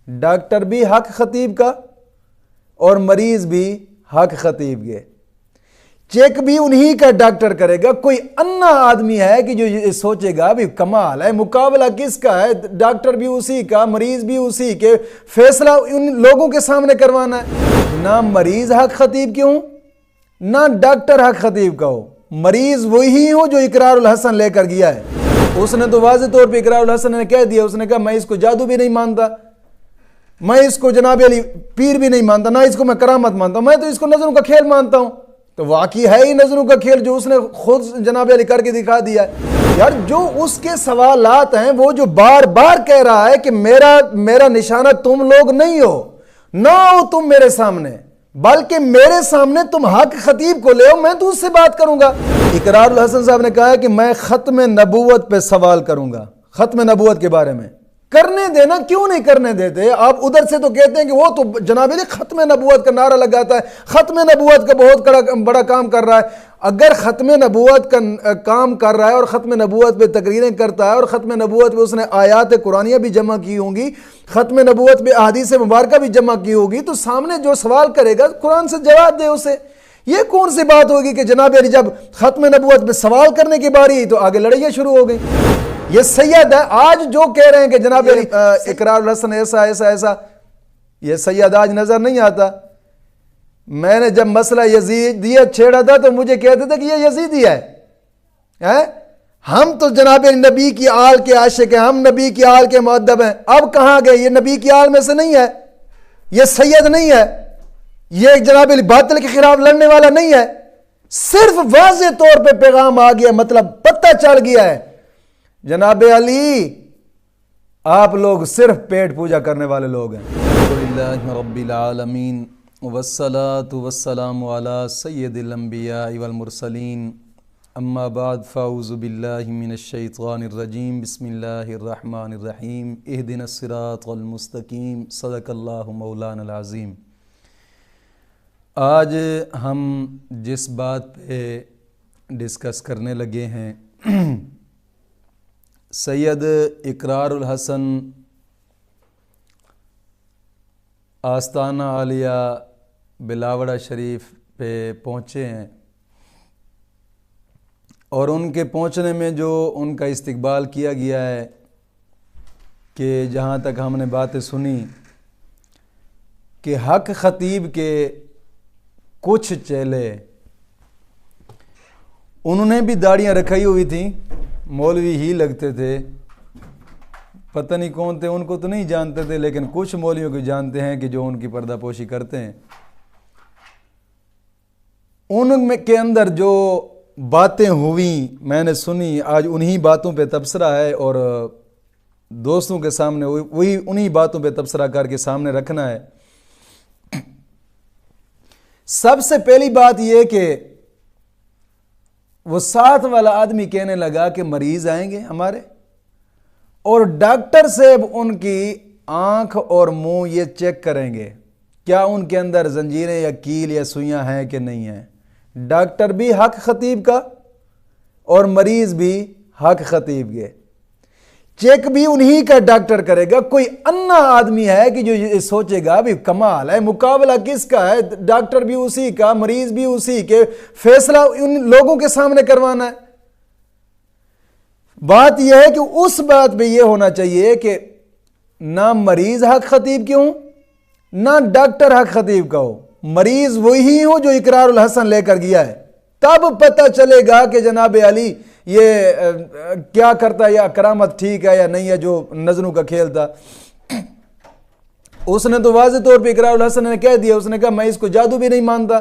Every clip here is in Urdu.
ڈاکٹر بھی حق خطیب کا اور مریض بھی حق خطیب کے، چیک بھی انہی کا ڈاکٹر کرے گا۔ کوئی انا آدمی ہے کہ جو یہ سوچے گا بھی کمال ہے، مقابلہ کس کا ہے، ڈاکٹر بھی اسی کا، مریض بھی اسی کے، فیصلہ ان لوگوں کے سامنے کروانا ہے۔ نہ مریض حق خطیب کے ہوں نہ ڈاکٹر حق خطیب کا ہو، مریض وہی ہو جو اقرار الحسن لے کر گیا ہے۔ اس نے تو واضح طور پہ اقرار الحسن نے کہہ دیا، اس نے کہا میں اس کو جادو بھی نہیں مانتا، میں اس کو جناب علی پیر بھی نہیں مانتا، نہ اس کو میں کرامت مانتا ہوں، میں تو اس کو نظروں کا کھیل مانتا ہوں۔ تو واقعی ہے ہی نظروں کا کھیل جو اس نے خود جناب علی کر کے دکھا دیا ہے۔ یار جو اس کے سوالات ہیں، وہ جو بار بار کہہ رہا ہے کہ میرا نشانہ تم لوگ نہیں ہو، نہ ہو تم میرے سامنے، بلکہ میرے سامنے تم حق خطیب کو لے ہو، میں تو اس سے بات کروں گا۔ اقرار الحسن صاحب نے کہا ہے کہ میں ختم نبوت پہ سوال کروں گا، ختم نبوت کے بارے میں۔ کرنے دینا، کیوں نہیں کرنے دیتے؟ آپ ادھر سے تو کہتے ہیں کہ وہ تو جناب علی ختم نبوت کا نعرہ لگاتا ہے، ختم نبوت کا بہت بڑا کام کر رہا ہے۔ اگر ختم نبوت کا کام کر رہا ہے اور ختم نبوت پہ تقریریں کرتا ہے اور ختم نبوت پہ اس نے آیات قرآنیہ بھی جمع کی ہوں گی، ختم نبوت پہ احادیث مبارکہ بھی جمع کی ہوگی، تو سامنے جو سوال کرے گا قرآن سے جواب دے اسے۔ یہ کون سی بات ہوگی کہ جناب علی جب ختم نبوت پہ سوال کرنے کی باری تو آگے لڑائیاں شروع ہو گئی؟ یہ سید ہے آج جو کہہ رہے ہیں کہ جناب علی اقرار الحسن ایسا ایسا ایسا، یہ سید آج نظر نہیں آتا۔ میں نے جب مسئلہ یزیدیت چھیڑا تھا تو مجھے کہتے تھے کہ یہ یزیدی ہے، ہم تو جناب نبی کی آل کے عاشق ہیں، ہم نبی کی آل کے مؤدب ہیں۔ اب کہاں گئے؟ یہ نبی کی آل میں سے نہیں ہے، یہ سید نہیں ہے، یہ جناب علی باطل کے خلاف لڑنے والا نہیں ہے۔ صرف واضح طور پہ پیغام آ گیا، مطلب پتہ چل گیا ہے، جناب علی آپ لوگ صرف پیٹ پوجا کرنے والے لوگ ہیں۔ الحمدللہ رب العالمین والصلاة والسلام علی سید الانبیاء والمرسلین، اما بعد فاعوذ باللہ من الشیطان الرجیم، بسم اللہ الرحمن الرحیم، اہدنا الصراط المستقیم، صدق اللہ مولانا العظیم۔ آج ہم جس بات پہ ڈسکس کرنے لگے ہیں، سید اقرار الحسن آستانہ عالیہ بلاوڑہ شریف پہ پہنچے ہیں، اور ان کے پہنچنے میں جو ان کا استقبال کیا گیا ہے، کہ جہاں تک ہم نے باتیں سنی کہ حق خطیب کے کچھ چیلے، انہوں نے بھی داڑیاں رکھائی ہوئی تھیں، مولوی ہی لگتے تھے، پتہ نہیں کون تھے، ان کو تو نہیں جانتے تھے، لیکن کچھ مولویوں کو جانتے ہیں کہ جو ان کی پردہ پوشی کرتے ہیں۔ ان میں کے اندر جو باتیں ہوئیں میں نے سنی، آج انہی باتوں پہ تبصرہ ہے، اور دوستوں کے سامنے وہی انہی باتوں پہ تبصرہ کر کے سامنے رکھنا ہے۔ سب سے پہلی بات یہ کہ وہ ساتھ والا آدمی کہنے لگا کہ مریض آئیں گے ہمارے، اور ڈاکٹر صاحب ان کی آنکھ اور منہ یہ چیک کریں گے کیا ان کے اندر زنجیریں یا کیل یا سوئیاں ہیں کہ نہیں ہیں۔ ڈاکٹر بھی حق خطیب کا اور مریض بھی حق خطیب کے، چیک بھی انہی کا ڈاکٹر کرے گا۔ کوئی انا آدمی ہے کہ جو یہ سوچے گا بھی کمال ہے، مقابلہ کس کا ہے، ڈاکٹر بھی اسی کا، مریض بھی اسی کے، فیصلہ ان لوگوں کے سامنے کروانا ہے۔ بات یہ ہے کہ اس بات پہ یہ ہونا چاہیے کہ نہ مریض حق خطیب کے ہوں نہ ڈاکٹر حق خطیب کا ہو، مریض وہی ہو جو اقرار الحسن لے کر گیا ہے، تب پتہ چلے گا کہ جناب علی یہ کیا کرتا ہے، یا کرامت ٹھیک ہے یا نہیں ہے، جو نظروں کا کھیل تھا۔ اس نے تو واضح طور پہ اقرار الحسن نے کہہ دیا، اس نے کہا میں اس کو جادو بھی نہیں مانتا،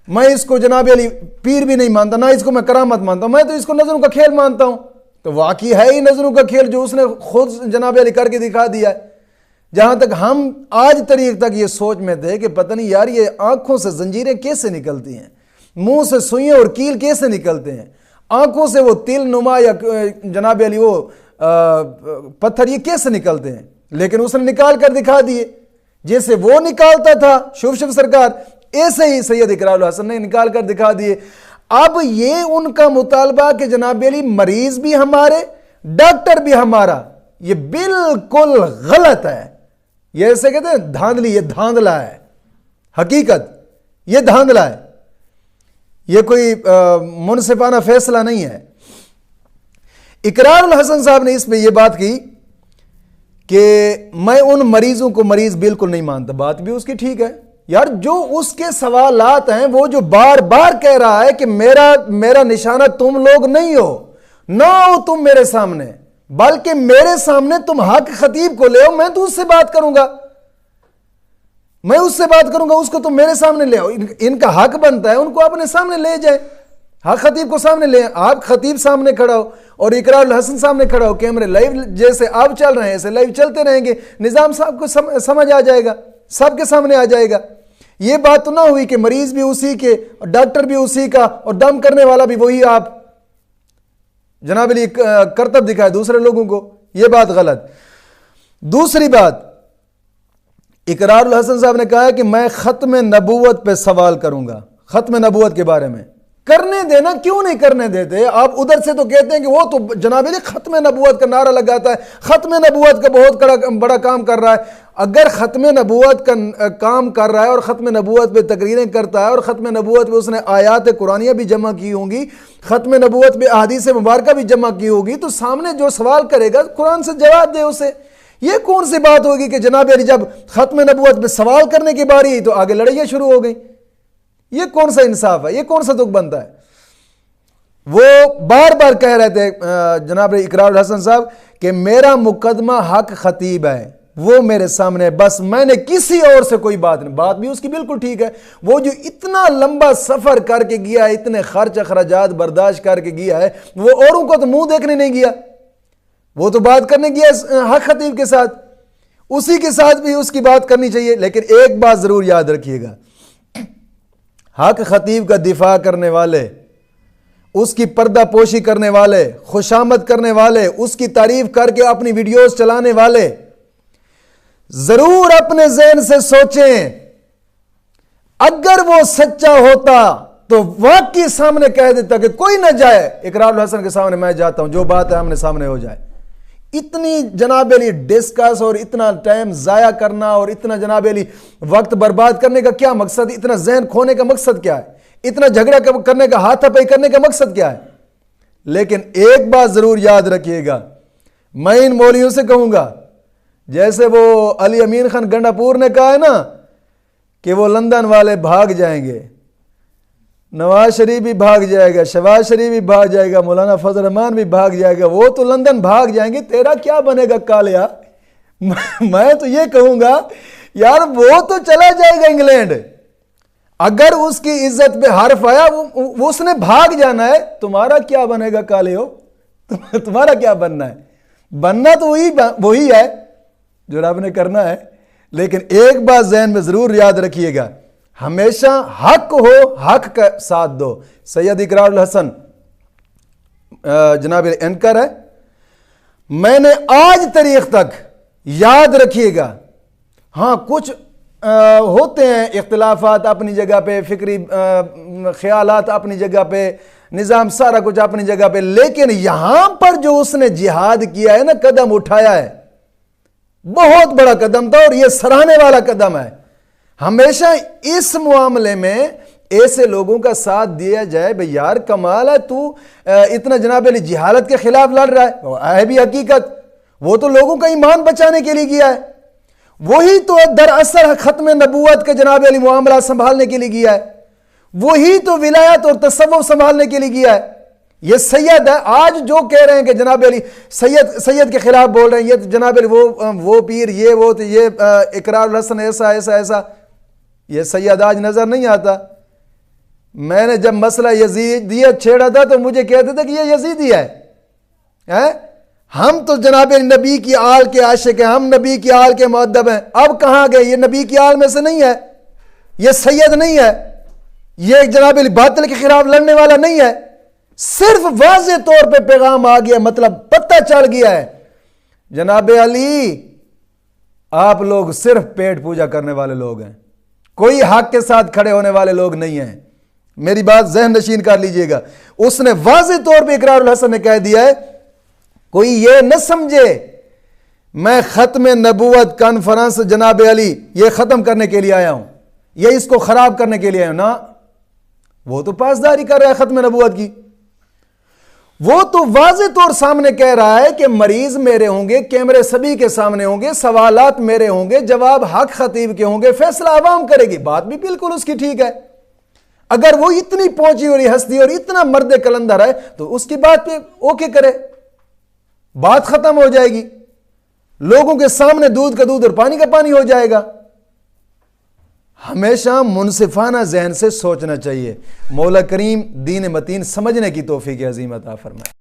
میں اس کو جناب علی پیر بھی نہیں مانتا، نہ اس کو میں کرامت مانتا ہوں، میں تو اس کو نظروں کا کھیل مانتا ہوں۔ تو واقعی ہے ہی نظروں کا کھیل جو اس نے خود جناب علی کر کے دکھا دیا ہے۔ جہاں تک ہم آج تاریخ تک یہ سوچ میں تھے کہ پتہ نہیں یار یہ آنکھوں سے زنجیریں کیسے نکلتی ہیں، منہ سے سوئیاں اور کیل کیسے نکلتے ہیں، آنکھوں سے وہ تل نما یا جناب علی وہ پتھر یہ کیسے نکلتے ہیں، لیکن اس نے نکال کر دکھا دیے۔ جیسے وہ نکالتا تھا شوف سرکار، ایسے ہی سید اقرار الحسن نے نکال کر دکھا دیے۔ اب یہ ان کا مطالبہ کہ جناب علی مریض بھی ہمارے ڈاکٹر بھی ہمارا، یہ بالکل غلط ہے، یہ ایسے کہتے ہیں دھاندلی، یہ دھاندلا ہے، حقیقت یہ دھاندلا ہے، یہ کوئی منصفانہ فیصلہ نہیں ہے۔ اقرار الحسن صاحب نے اس پہ یہ بات کی کہ میں ان مریضوں کو مریض بالکل نہیں مانتا، بات بھی اس کی ٹھیک ہے یار، جو اس کے سوالات ہیں، وہ جو بار بار کہہ رہا ہے کہ میرا نشانہ تم لوگ نہیں ہو، نہ ہو تم میرے سامنے، بلکہ میرے سامنے تم حق خطیب کو لے آؤ، میں تو اس سے بات کروں گا، میں اس سے بات کروں گا، اس کو تم میرے سامنے لے آؤ، ان کا حق بنتا ہے ان کو اپنے سامنے لے جائے، حق خطیب کو سامنے لے، آپ خطیب سامنے کھڑا ہو اور اقرار الحسن سامنے کھڑا ہو، کیمرے لائیو جیسے اب چل رہے ہیں ایسے لائیو چلتے رہیں گے، نظام صاحب کو سمجھ آ جائے گا، سب کے سامنے آ جائے گا۔ یہ بات تو نہ ہوئی کہ مریض بھی اسی کے اور ڈاکٹر بھی اسی کا اور دم کرنے والا بھی وہی، آپ جناب علی کرتب دکھائے دوسرے لوگوں کو، یہ بات غلط۔ دوسری بات، اقرار الحسن صاحب نے کہا کہ میں ختم نبوت پہ سوال کروں گا، ختم نبوت کے بارے میں کرنے دینا، کیوں نہیں کرنے دیتے؟ آپ ادھر سے تو کہتے ہیں کہ وہ تو جناب علی ختم نبوت کا نعرہ لگاتا ہے، ختم نبوت کا بہت بڑا کام کر رہا ہے۔ اگر ختم نبوت کا کام کر رہا ہے اور ختم نبوت پہ تقریریں کرتا ہے اور ختم نبوت پہ اس نے آیات قرآنیہ بھی جمع کی ہوں گی، ختم نبوت پہ احادیث مبارکہ بھی جمع کی ہوگی، تو سامنے جو سوال کرے گا قرآن سے جواب دے اسے۔ یہ کون سی بات ہوگی کہ جناب علی جب ختم نبوت پہ سوال کرنے کی باری تو آگے لڑائیاں شروع ہو گئیں؟ یہ کون سا انصاف ہے؟ یہ کون سا دکھ بنتا ہے؟ وہ بار بار کہہ رہے تھے جناب اقرار الحسن صاحب کہ میرا مقدمہ حق خطیب ہے، وہ میرے سامنے ہے، بس میں نے کسی اور سے کوئی بات نہیں۔ بات بھی اس کی بالکل ٹھیک ہے، وہ جو اتنا لمبا سفر کر کے گیا ہے، اتنے خرچ اخراجات برداشت کر کے گیا ہے، وہ اوروں کو تو منہ دیکھنے نہیں گیا، وہ تو بات کرنے گیا حق خطیب کے ساتھ، اسی کے ساتھ بھی اس کی بات کرنی چاہیے۔ لیکن ایک بات ضرور یاد رکھیے گا، حق خطیب کا دفاع کرنے والے، اس کی پردہ پوشی کرنے والے، خوشامد کرنے والے، اس کی تعریف کر کے اپنی ویڈیوز چلانے والے، ضرور اپنے ذہن سے سوچیں اگر وہ سچا ہوتا تو واقعی سامنے کہہ دیتا کہ کوئی نہ جائے، اقرار الحسن کے سامنے میں جاتا ہوں، جو بات ہے ہم نے سامنے ہو جائے۔ اتنی جناب علی ڈسکس اور اتنا ٹائم ضائع کرنا اور اتنا جناب علی وقت برباد کرنے کا کیا مقصد؟ اتنا ذہن کھونے کا مقصد کیا ہے؟ اتنا جھگڑا کرنے کا، ہاتھا پائی کرنے کا مقصد کیا ہے؟ لیکن ایک بات ضرور یاد رکھیے گا، میں ان مولویوں سے کہوں گا، جیسے وہ علی امین خان گنڈا پور نے کہا ہے نا کہ وہ لندن والے بھاگ جائیں گے، نواز شریف بھی بھاگ جائے گا، شہباز شریف بھی بھاگ جائے گا، مولانا فضل الرحمان بھی بھاگ جائے گا، وہ تو لندن بھاگ جائیں گے، تیرا کیا بنے گا کالیا؟ میں تو یہ کہوں گا یار وہ تو چلا جائے گا انگلینڈ، اگر اس کی عزت پہ حرف آیا وہ اس نے بھاگ جانا ہے، تمہارا کیا بنے گا کالے ہو؟ تمہارا کیا بننا ہے؟ بننا تو وہی ہے جو رب نے کرنا ہے۔ لیکن ایک بات ذہن میں ضرور یاد رکھیے گا، ہمیشہ حق ہو، حق کا ساتھ دو۔ سید اقرار الحسن جناب اینکر ہے، میں نے آج تاریخ تک یاد رکھیے گا، ہاں کچھ ہوتے ہیں اختلافات اپنی جگہ پہ، فکری خیالات اپنی جگہ پہ، نظام سارا کچھ اپنی جگہ پہ، لیکن یہاں پر جو اس نے جہاد کیا ہے نا، قدم اٹھایا ہے، بہت بڑا قدم تھا اور یہ سراہنے والا قدم ہے۔ ہمیشہ اس معاملے میں ایسے لوگوں کا ساتھ دیا جائے، بھئی یار کمال ہے، تو اتنا جناب علی جہالت کے خلاف لڑ رہا ہے بھی حقیقت، وہ تو لوگوں کا ایمان بچانے کے لیے گیا ہے، وہی تو دراصل ختم نبوت کے جناب علی معاملہ سنبھالنے کے لیے گیا ہے، وہی تو ولایت اور تصوف سنبھالنے کے لیے گیا ہے۔ یہ سید ہے، آج جو کہہ رہے ہیں کہ جناب علی سید کے خلاف بول رہے ہیں، یہ جناب علی وہ پیر، یہ اقرار الحسن ایسا ایسا ایسا، یہ سید آج نظر نہیں آتا۔ میں نے جب مسئلہ یزیدیت چھیڑا تھا تو مجھے کہتے تھے کہ یہ یزیدی ہے، ہم تو جناب نبی کی آل کے عاشق ہیں، ہم نبی کی آل کے مؤدب ہیں۔ اب کہاں گئے؟ یہ نبی کی آل میں سے نہیں ہے، یہ سید نہیں ہے، یہ جناب علی باطل کے خلاف لڑنے والا نہیں ہے، صرف واضح طور پہ پیغام آ گیا، مطلب پتہ چل گیا ہے، جناب علی آپ لوگ صرف پیٹ پوجا کرنے والے لوگ ہیں، کوئی حق کے ساتھ کھڑے ہونے والے لوگ نہیں ہیں۔ میری بات ذہن نشین کر لیجئے گا، اس نے واضح طور پہ اقرار الحسن نے کہہ دیا ہے، کوئی یہ نہ سمجھے میں ختم نبوت کانفرنس جناب علی یہ ختم کرنے کے لیے آیا ہوں، یہ اس کو خراب کرنے کے لیے آیا ہوں، نا، وہ تو پاسداری کر رہا ہے ختم نبوت کی. وہ تو واضح طور سامنے کہہ رہا ہے کہ مریض میرے ہوں گے، کیمرے سبھی کے سامنے ہوں گے، سوالات میرے ہوں گے، جواب حق خطیب کے ہوں گے، فیصلہ عوام کرے گی. بات بھی بالکل اس کی ٹھیک ہے. اگر وہ اتنی پہنچی ہوئی ہستی اور اتنا مرد کلندر ہے تو اس کی بات پہ اوکے کرے، بات ختم ہو جائے گی، لوگوں کے سامنے دودھ کا دودھ اور پانی کا پانی ہو جائے گا. ہمیشہ منصفانہ ذہن سے سوچنا چاہیے. مولا کریم دین متین سمجھنے کی توفیق عظیم عطا فرمائے.